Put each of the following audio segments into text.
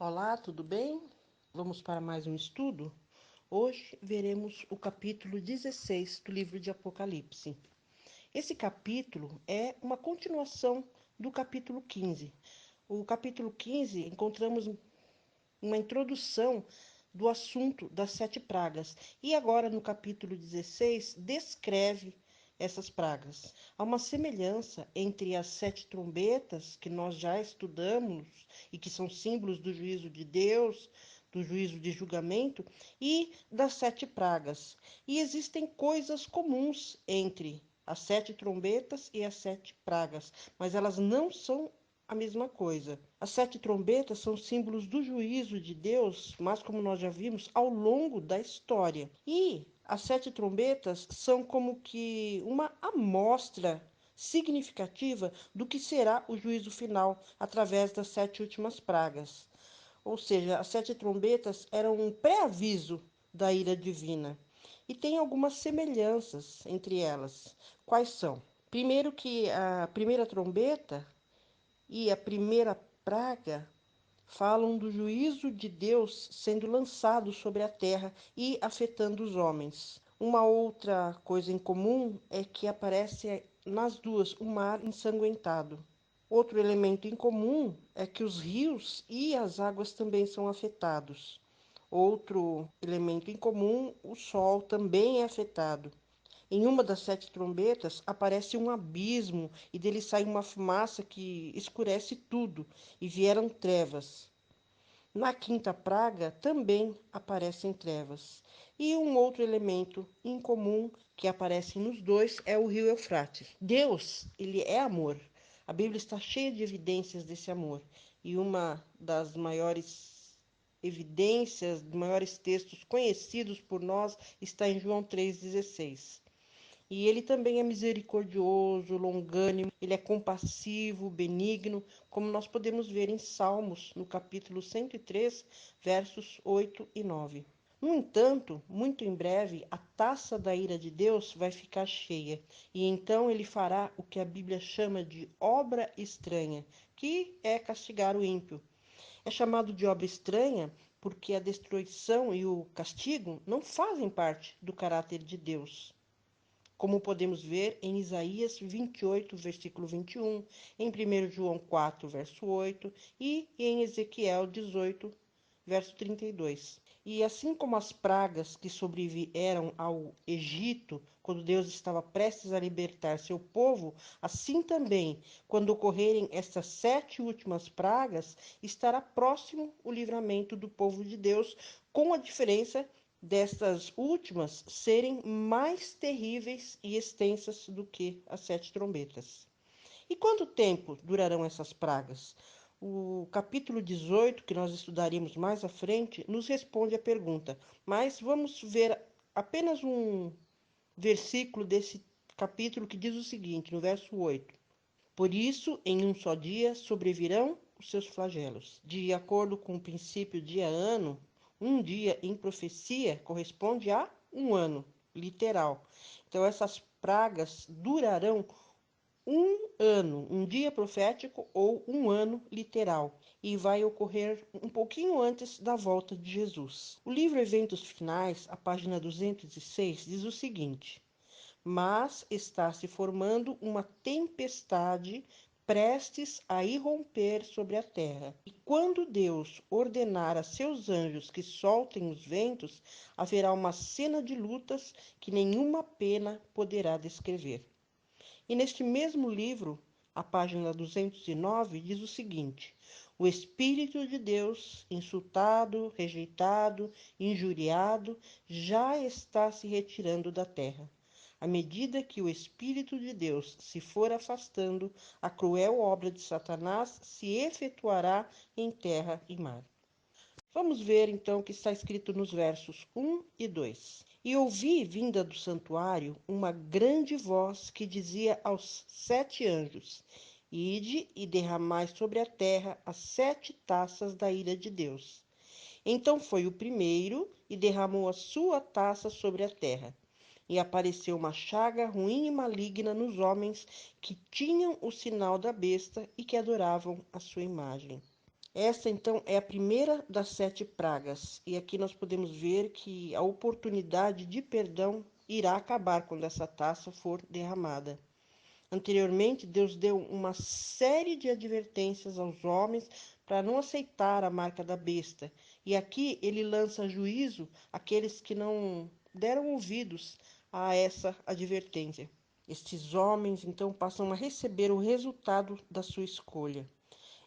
Olá, tudo bem? Vamos para mais um estudo? Hoje veremos o capítulo 16 do livro de Apocalipse. Esse capítulo é uma continuação do capítulo 15. O capítulo 15 encontramos uma introdução do assunto das 7 pragas. E agora, no capítulo 16, descreve essas pragas. Há uma semelhança entre as 7 trombetas, que nós já estudamos e que são símbolos do juízo de Deus, do juízo de julgamento, e das 7 pragas. E existem coisas comuns entre as 7 trombetas e as 7 pragas, mas elas não são a mesma coisa. As 7 trombetas são símbolos do juízo de Deus, mas como nós já vimos, ao longo da história. E as 7 trombetas são como que uma amostra significativa do que será o juízo final através das 7 últimas pragas. Ou seja, as 7 trombetas eram um pré-aviso da ira divina. E tem algumas semelhanças entre elas. Quais são? Primeiro que a primeira trombeta e a primeira praga falam do juízo de Deus sendo lançado sobre a terra e afetando os homens. Uma outra coisa em comum é que aparece nas duas o mar ensanguentado. Outro elemento em comum é que os rios e as águas também são afetados. Outro elemento em comum, o sol também é afetado. Em uma das 7 trombetas aparece um abismo e dele sai uma fumaça que escurece tudo e vieram trevas. Na quinta praga também aparecem trevas. E um outro elemento incomum que aparece nos dois é o rio Eufrates. Deus, ele é amor. A Bíblia está cheia de evidências desse amor. E uma das maiores evidências, dos maiores textos conhecidos por nós está em João 3,16. E ele também é misericordioso, longânimo, ele é compassivo, benigno, como nós podemos ver em Salmos, no capítulo 103, versos 8 e 9. No entanto, muito em breve, a taça da ira de Deus vai ficar cheia, e então ele fará o que a Bíblia chama de obra estranha, que é castigar o ímpio. É chamado de obra estranha porque a destruição e o castigo não fazem parte do caráter de Deus, como podemos ver em Isaías 28, versículo 21, em 1 João 4, verso 8 e em Ezequiel 18, verso 32. E assim como as pragas que sobrevieram ao Egito, quando Deus estava prestes a libertar seu povo, assim também, quando ocorrerem estas 7 últimas pragas, estará próximo o livramento do povo de Deus, com a diferença destas últimas serem mais terríveis e extensas do que as 7 trombetas. E quanto tempo durarão essas pragas? O capítulo 18, que nós estudaremos mais à frente, nos responde a pergunta, mas vamos ver apenas um versículo desse capítulo que diz o seguinte, no verso 8: Por isso, em um só dia sobrevirão os seus flagelos. De acordo com o princípio dia-ano, um dia em profecia corresponde a um ano, literal. Então, essas pragas durarão um ano, um dia profético ou um ano literal, e vai ocorrer um pouquinho antes da volta de Jesus. O livro Eventos Finais, a página 206, diz o seguinte: Mas está se formando uma tempestade prestes a irromper sobre a terra. E quando Deus ordenar a seus anjos que soltem os ventos, haverá uma cena de lutas que nenhuma pena poderá descrever. E neste mesmo livro, a página 209, diz o seguinte: O Espírito de Deus, insultado, rejeitado, injuriado, já está se retirando da terra. À medida que o Espírito de Deus se for afastando, a cruel obra de Satanás se efetuará em terra e mar. Vamos ver então o que está escrito nos versos 1 e 2. E ouvi, vinda do santuário, uma grande voz que dizia aos 7 anjos: Ide e derramai sobre a terra as 7 taças da ira de Deus. Então foi o primeiro e derramou a sua taça sobre a terra. E apareceu uma chaga ruim e maligna nos homens que tinham o sinal da besta e que adoravam a sua imagem. Essa, então, é a primeira das 7 pragas. E aqui nós podemos ver que a oportunidade de perdão irá acabar quando essa taça for derramada. Anteriormente, Deus deu uma série de advertências aos homens para não aceitar a marca da besta. E aqui ele lança juízo àqueles que não deram ouvidos a essa advertência. Estes homens, então, passam a receber o resultado da sua escolha.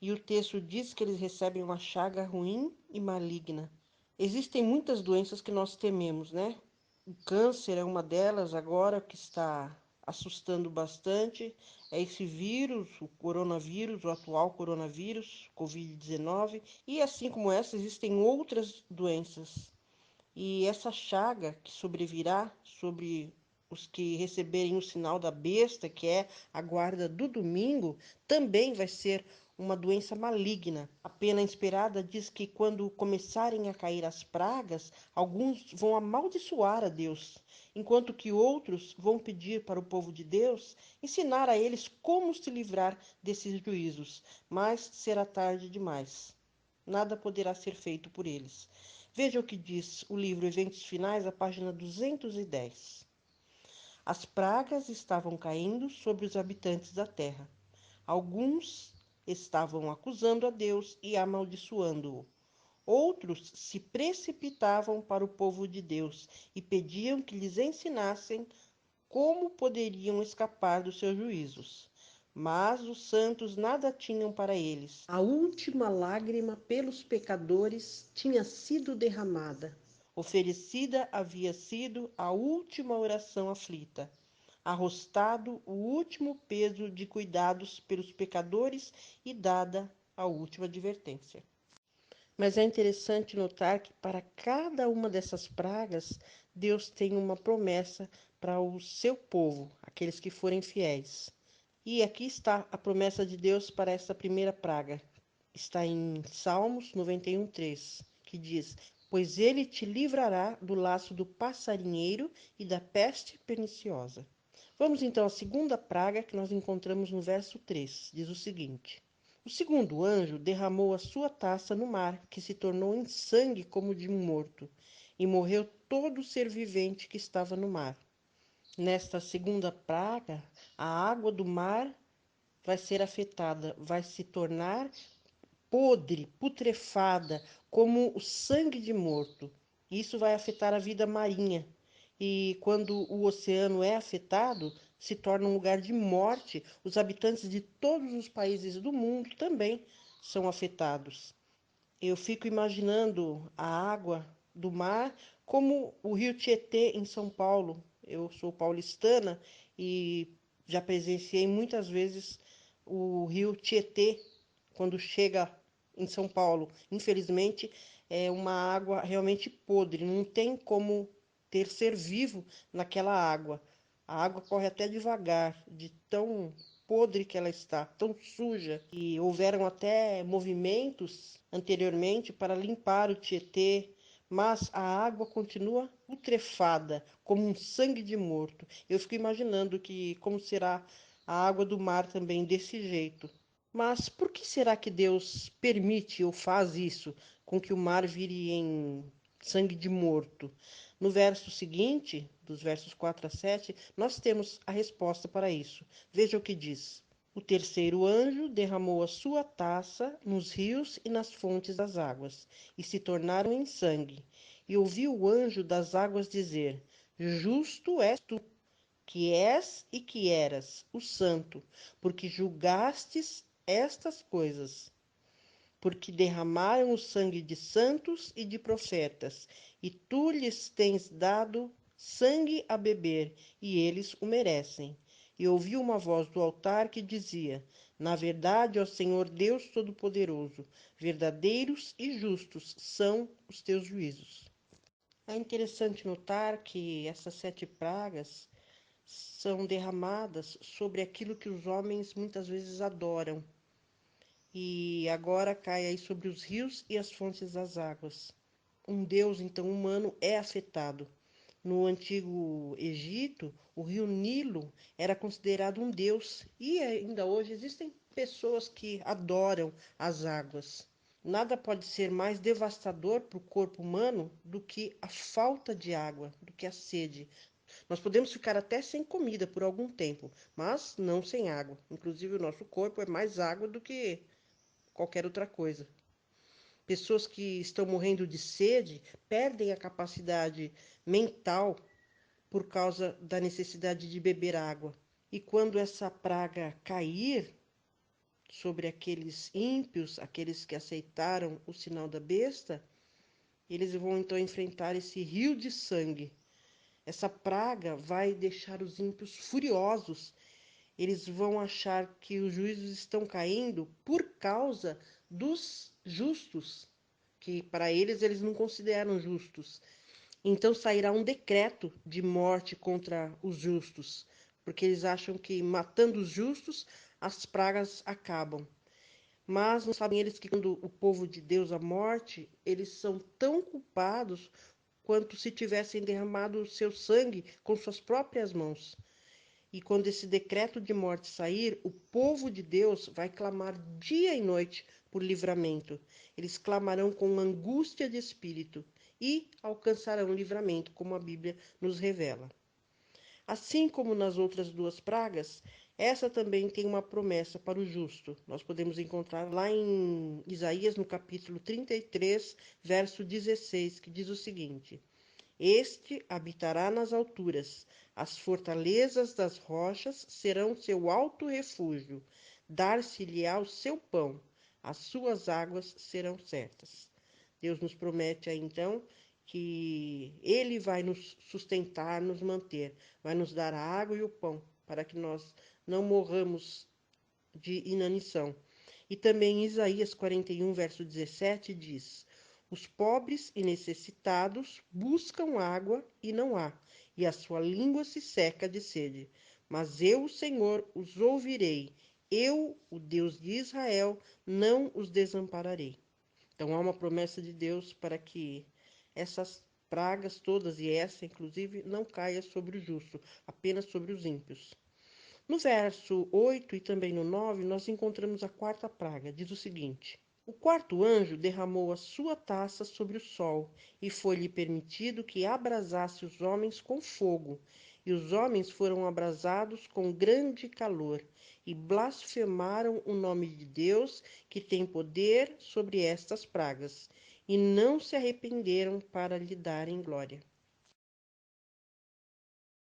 E o texto diz que eles recebem uma chaga ruim e maligna. Existem muitas doenças que nós tememos, né? O câncer é uma delas agora que está assustando bastante. É esse vírus, o coronavírus, o atual coronavírus, Covid-19. E assim como essa, existem outras doenças. E essa chaga que sobrevirá sobre os que receberem o sinal da besta, que é a guarda do domingo, também vai ser uma doença maligna. A pena inspirada diz que quando começarem a cair as pragas, alguns vão amaldiçoar a Deus, enquanto que outros vão pedir para o povo de Deus ensinar a eles como se livrar desses juízos, mas será tarde demais. Nada poderá ser feito por eles. Veja o que diz o livro Eventos Finais, a página 210. As pragas estavam caindo sobre os habitantes da terra. Alguns estavam acusando a Deus e amaldiçoando-o. Outros se precipitavam para o povo de Deus e pediam que lhes ensinassem como poderiam escapar dos seus juízos. Mas os santos nada tinham para eles. A última lágrima pelos pecadores tinha sido derramada. Oferecida havia sido a última oração aflita, arrostado o último peso de cuidados pelos pecadores e dada a última advertência. Mas é interessante notar que para cada uma dessas pragas, Deus tem uma promessa para o seu povo, aqueles que forem fiéis. E aqui está a promessa de Deus para essa primeira praga. Está em Salmos 91:3, que diz: Pois ele te livrará do laço do passarinheiro e da peste perniciosa. Vamos então à segunda praga que nós encontramos no verso 3. Diz o seguinte: O segundo anjo derramou a sua taça no mar, que se tornou em sangue como de um morto, e morreu todo ser vivente que estava no mar. Nesta segunda praga, a água do mar vai ser afetada, vai se tornar podre, putrefada, como o sangue de morto. Isso vai afetar a vida marinha. E quando o oceano é afetado, se torna um lugar de morte. Os habitantes de todos os países do mundo também são afetados. Eu fico imaginando a água do mar como o rio Tietê em São Paulo. Eu sou paulistana e já presenciei muitas vezes o rio Tietê quando chega em São Paulo. Infelizmente, é uma água realmente podre, não tem como ter ser vivo naquela água. A água corre até devagar, de tão podre que ela está, tão suja. E houveram até movimentos anteriormente para limpar o Tietê, mas a água continua putrefada, como um sangue de morto. Eu fico imaginando que como será a água do mar também desse jeito. Mas por que será que Deus permite ou faz isso, com que o mar vire em sangue de morto? No verso seguinte, dos versos 4 a 7, nós temos a resposta para isso. Veja o que diz: O terceiro anjo derramou a sua taça nos rios e nas fontes das águas, e se tornaram em sangue. E ouviu o anjo das águas dizer: Justo és tu, que és e que eras o santo, porque julgastes estas coisas, porque derramaram o sangue de santos e de profetas, e tu lhes tens dado sangue a beber, e eles o merecem. E ouvi uma voz do altar que dizia: Na verdade, ó Senhor Deus Todo-Poderoso, verdadeiros e justos são os teus juízos. É interessante notar que essas 7 pragas são derramadas sobre aquilo que os homens muitas vezes adoram. E agora cai aí sobre os rios e as fontes das águas. Um deus, então, humano é afetado. No antigo Egito, o rio Nilo era considerado um deus. E ainda hoje existem pessoas que adoram as águas. Nada pode ser mais devastador para o corpo humano do que a falta de água, do que a sede. Nós podemos ficar até sem comida por algum tempo, mas não sem água. Inclusive, o nosso corpo é mais água do que qualquer outra coisa. Pessoas que estão morrendo de sede perdem a capacidade mental por causa da necessidade de beber água. E quando essa praga cair sobre aqueles ímpios, aqueles que aceitaram o sinal da besta, eles vão então enfrentar esse rio de sangue. Essa praga vai deixar os ímpios furiosos. Eles vão achar que os juízos estão caindo por causa dos justos, que para eles não consideram justos. Então sairá um decreto de morte contra os justos, porque eles acham que matando os justos as pragas acabam. Mas não sabem eles que quando o povo de Deus a morte, eles são tão culpados quanto se tivessem derramado o seu sangue com suas próprias mãos. E quando esse decreto de morte sair, o povo de Deus vai clamar dia e noite por livramento. Eles clamarão com angústia de espírito e alcançarão livramento, como a Bíblia nos revela. Assim como nas outras duas pragas, essa também tem uma promessa para o justo. Nós podemos encontrar lá em Isaías, no capítulo 33, verso 16, que diz o seguinte: Este habitará nas alturas, as fortalezas das rochas serão seu alto refúgio, dar-se-lhe-á o seu pão, as suas águas serão certas. Deus nos promete aí, então, que Ele vai nos sustentar, nos manter, vai nos dar a água e o pão, para que nós não morramos de inanição. E também em Isaías 41, verso 17, diz: Os pobres e necessitados buscam água e não há, e a sua língua se seca de sede. Mas eu, o Senhor, os ouvirei. Eu, o Deus de Israel, não os desampararei. Então há uma promessa de Deus para que essas pragas todas, e essa inclusive, não caia sobre o justo, apenas sobre os ímpios. No verso 8 e também no 9, nós encontramos a quarta praga. Diz o seguinte: O quarto anjo derramou a sua taça sobre o sol, e foi-lhe permitido que abrasasse os homens com fogo. E os homens foram abrasados com grande calor, e blasfemaram o nome de Deus, que tem poder sobre estas pragas, e não se arrependeram para lhe darem glória.